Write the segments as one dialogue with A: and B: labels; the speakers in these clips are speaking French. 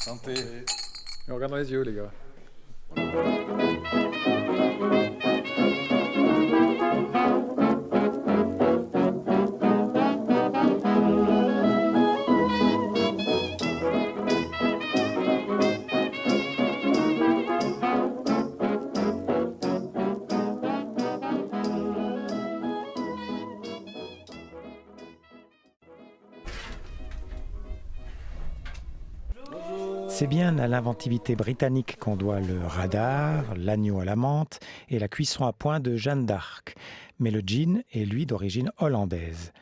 A: Santé. Et on regarde dans les yeux, les gars.
B: C'est bien à l'inventivité britannique qu'on doit le radar, l'agneau à la menthe et la cuisson à point de Jeanne d'Arc. Mais le gin est, lui, d'origine hollandaise.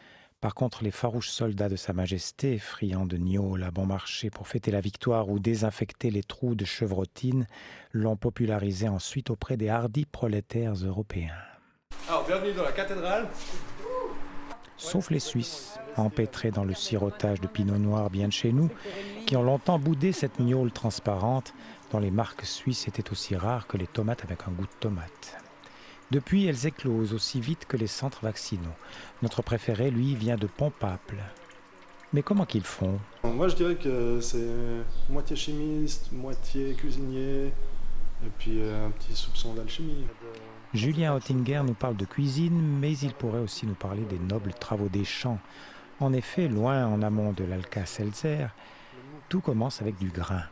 B: Par contre, les farouches soldats de Sa Majesté, friands de gnôle à bon marché pour fêter la victoire ou désinfecter les trous de chevrotine, l'ont popularisé ensuite auprès des hardis prolétaires européens.
A: Alors, bienvenue dans la cathédrale.
B: Sauf les Suisses, empêtrés dans le sirotage de pinot noir bien de chez nous, qui ont longtemps boudé cette gnôle transparente dont les marques suisses étaient aussi rares que les tomates avec un goût de tomate. Depuis, elles éclosent aussi vite que les centres vaccinaux. Notre préféré, lui, vient de Pompaple. Mais comment qu'ils font ?
C: Moi, je dirais que c'est moitié chimiste, moitié cuisinier, et puis un petit soupçon d'alchimie.
B: Julien Oettinger nous parle de cuisine, mais il pourrait aussi nous parler des nobles travaux des champs. En effet, loin en amont de l'Alka-Seltzer, tout commence avec du grain.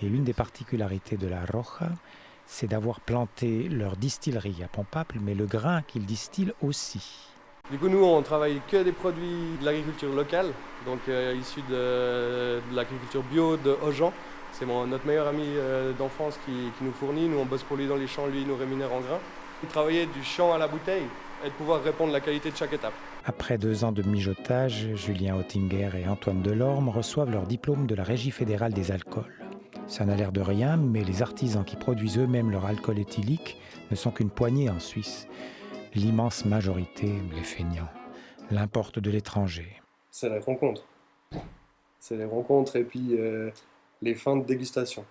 B: Et une des particularités de la Rioja, c'est d'avoir planté leur distillerie à Pompaple, mais le grain qu'ils distillent aussi.
D: Du coup, nous, on travaille que des produits de l'agriculture locale, donc issus de l'agriculture bio de Aujan. C'est notre meilleur ami d'enfance qui nous fournit. Nous, on bosse pour lui dans les champs, lui, il nous rémunère en grains. Travailler du champ à la bouteille et de pouvoir répondre à la qualité de chaque étape.
B: Après 2 ans de mijotage, Julien Oettinger et Antoine Delorme reçoivent leur diplôme de la Régie fédérale des alcools. Ça n'a l'air de rien, mais les artisans qui produisent eux-mêmes leur alcool éthylique ne sont qu'une poignée en Suisse. L'immense majorité, les feignants, l'importent de l'étranger.
D: C'est les rencontres. C'est les rencontres et puis les fins de dégustation.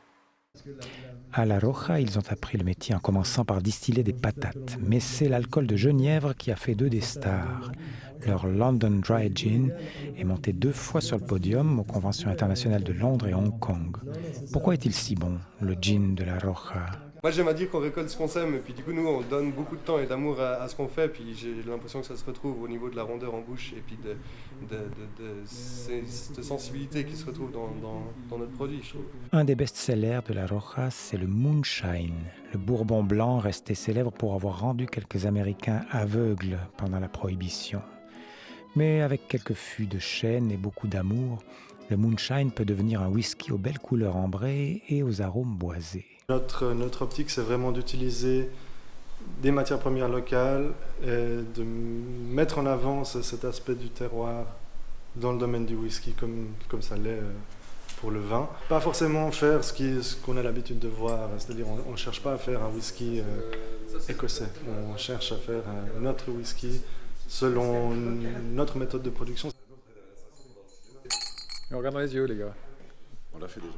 B: À La Rioja, ils ont appris le métier en commençant par distiller des patates. Mais c'est l'alcool de Genièvre qui a fait d'eux des stars. Leur London Dry Gin est monté 2 fois sur le podium aux conventions internationales de Londres et Hong Kong. Pourquoi est-il si bon, le gin de La Rioja ?
D: Moi, j'aime à dire qu'on récolte ce qu'on sème, et puis du coup, nous, on donne beaucoup de temps et d'amour à ce qu'on fait, puis j'ai l'impression que ça se retrouve au niveau de la rondeur en bouche, et puis de cette sensibilité qui se retrouve dans notre produit, je trouve.
B: Un des best-sellers de La Rioja, c'est le Moonshine, le bourbon blanc resté célèbre pour avoir rendu quelques Américains aveugles pendant la Prohibition. Mais avec quelques fûts de chêne et beaucoup d'amour, le Moonshine peut devenir un whisky aux belles couleurs ambrées et aux arômes boisés.
C: Notre optique, c'est vraiment d'utiliser des matières premières locales et de mettre en avant cet aspect du terroir dans le domaine du whisky comme ça l'est pour le vin. Pas forcément faire ce qu'on a l'habitude de voir, c'est-à-dire on ne cherche pas à faire un whisky écossais, on cherche à faire notre whisky selon notre méthode de production.
A: Et on regarde dans les yeux, les gars.
E: On l'a fait déjà.